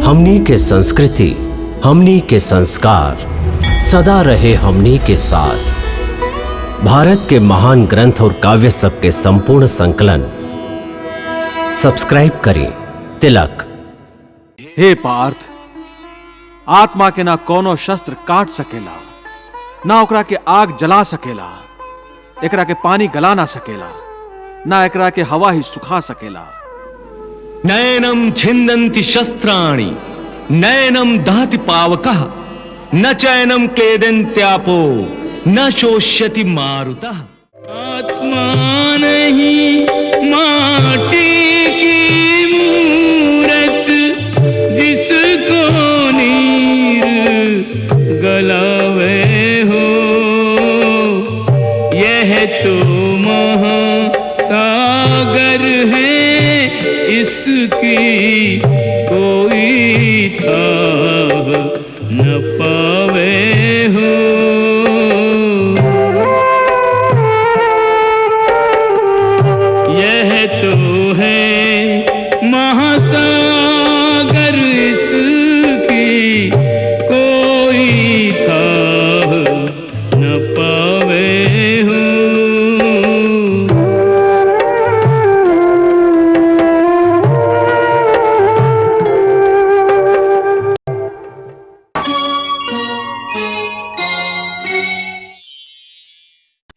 हमनी के संस्कृति, हमनी के संस्कार सदा रहे हमनी के साथ। भारत के महान ग्रंथ और काव्य सब के संपूर्ण संकलन सब्सक्राइब करें तिलक। हे पार्थ, आत्मा के ना कोनो शस्त्र काट सकेला, ना ओकरा के आग जला सकेला, एकरा के पानी गला ना सकेला, ना एकरा के हवा ही सुखा सकेला। नयनम छिन्दन्ति शस्त्राणि नयनम दहति पावकः न चैनम क्लेदन्त्यापो न शोष्यति मारुतः। आत्मा नहीं माटी की मूरत, जिसको नीर गलावे हो, यह तो महासागर है, इसकी कोई थाह न पावे हो। यह तो है महासागर, इसकी कोई थाह न पावे हो।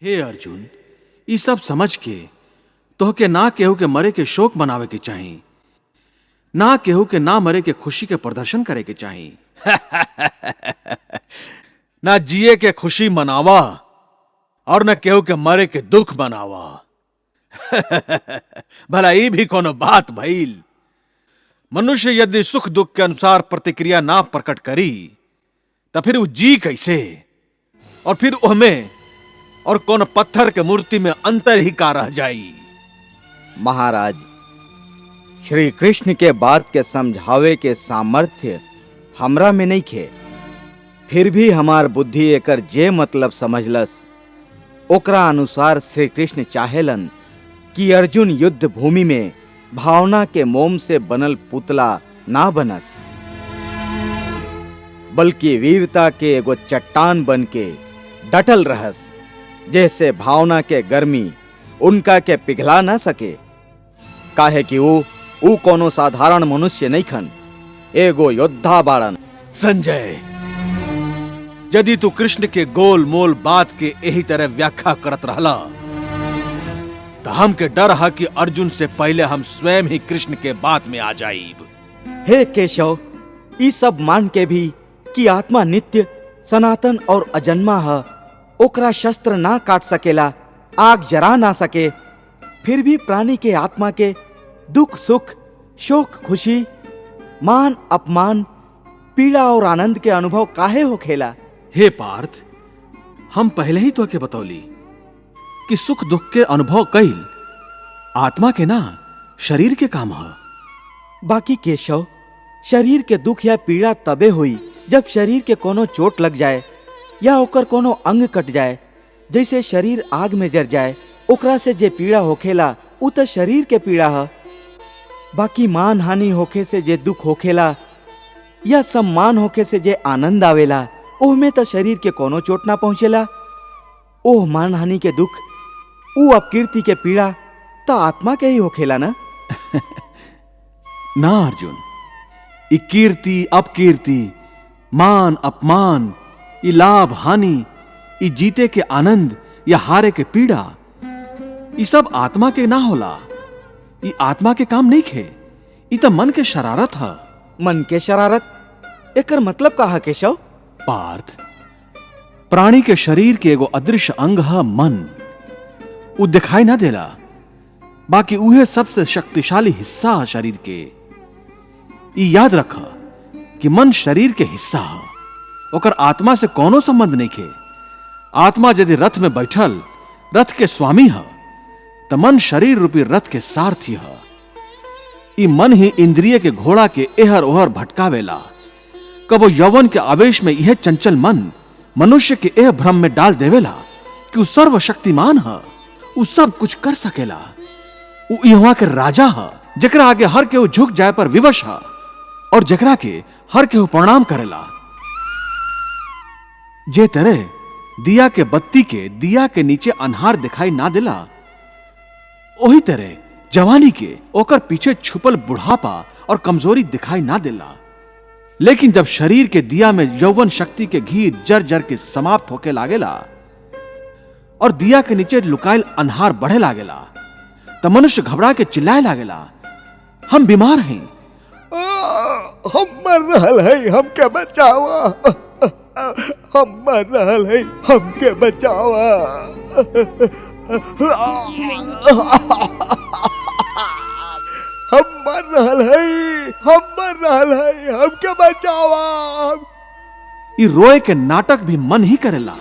हे अर्जुन, ई सब समझ के तोहके ना केहू के मरे के शोक मनावे के चाही, ना केहू के ना मरे के खुशी के प्रदर्शन करे के चाही। ना जिए के खुशी मनावा और न केहू के मरे के दुख मनावा। भला ई भी कोनो बात भइल? मनुष्य यदि सुख दुख के अनुसार प्रतिक्रिया ना प्रकट करी तो फिर वो जी कैसे? और फिर ओहमें और कौन पत्थर के मूर्ति में अंतर ही का रह जाई। महाराज, श्री कृष्ण के बात के समझावे के सामर्थ्य हमरा में नहीं खे, फिर भी हमार बुद्धि एकर जे मतलब समझलस ओकरा अनुसार श्री कृष्ण चाहेलन कि अर्जुन युद्ध भूमि में भावना के मोम से बनल पुतला ना बनस, बल्कि वीरता के एगो चट्टान बन के डटल रहस, जैसे भावना के गर्मी उनका के पिघला ना सके। काहे कि ऊ कोनो साधारण मनुष्य नहीं खन, एगो योद्धा बाड़न। संजय, यदि तू कृष्ण के गोल मोल बात के यही तरह व्याख्या करत रहला तो हमके डर है कि अर्जुन से पहले हम स्वयं ही कृष्ण के बात में आ जाइब। हे केशव, ई सब मान के भी कि आत्मा नित्य सनातन और अजन्मा है, ओकरा शस्त्र ना काट सकेला, आग जरा ना सके, फिर भी प्राणी के आत्मा के दुख सुख, शोक खुशी, मान अपमान, पीड़ा और आनंद के अनुभव काहे होखेला? हे पार्थ, हम पहले ही तो के बतौली कि सुख दुख के अनुभव कईल आत्मा के ना शरीर के काम है। बाकी केशव, शरीर के दुख या पीड़ा तबे हुई जब शरीर के कोनो चोट लग जाए या ओकर कोनो अंग कट जाए। जैसे शरीर आग में जर जाए, ओकरा से जे पीड़ा होखेला उ तो शरीर के पीड़ा है। बाकी मान हानि होखे से जे दुख होखेला या सम्मान होखे से जे आनंद आवेला, ओहमे तो शरीर के कोनो चोट ना पहुंचेला। ओह मान हानि के दुख, उ अपकीर्ति के पीड़ा तो आत्मा के ही होखेला ना। ना अर्जुन, ई कीर्ति अपकीर्ति, मान अपमान, ई लाभ हानि, ई जीते के आनंद या हारे के पीड़ा, ई सब आत्मा के ना होला। ई आत्मा के काम नहीं खे, ई तो मन के शरारत है। मन के शरारत, एकर मतलब का है केशव? पार्थ, प्राणी के शरीर के एगो अदृश्य अंग है मन। वो दिखाई ना देला, बाकी उहे सबसे शक्तिशाली हिस्सा है शरीर के। ई याद रखा कि मन शरीर के हिस्सा है, ओकर आत्मा से कोनो संबंध नहीं खे। आत्मा यदि रथ में बैठल रथ के स्वामी है तो मन शरीर रूपी रथ के सारथी है। ई मन ही इंद्रिय के घोड़ा के एहर ओहर भटकावेला। कबो यौवन के आवेश में यह चंचल मन मनुष्य के एह भ्रम में डाल देवेला कि उ सर्वशक्तिमान है, उ सब कुछ कर सकेला, उ यहाँ के राजा है, जकरा आगे हर के झुक जाए पर विवश है। और जकरा के हर केहू प्रणाम करेला। जे तरह दिया के बत्ती के दिया के नीचे अन्हार दिखाई ना दिला, वही तरह जवानी के ओकर पीछे छुपल बुढ़ापा और कमजोरी दिखाई ना दिला। लेकिन जब शरीर के दिया में यौवन शक्ति के घी जर जर के समाप्त होके लागेला और दिया के नीचे लुकाइल अन्हार बढ़े लागेला, तब मनुष्य घबरा के चिल्लाए लागेला, हम बीमार हैं, हम मर रहल है, हमके बचावा, हम मर रहल है, हमके बचावा। हम मर रहल है, हम मर रहल है, हमके बचावा। ई रोए के नाटक भी मन ही करेला।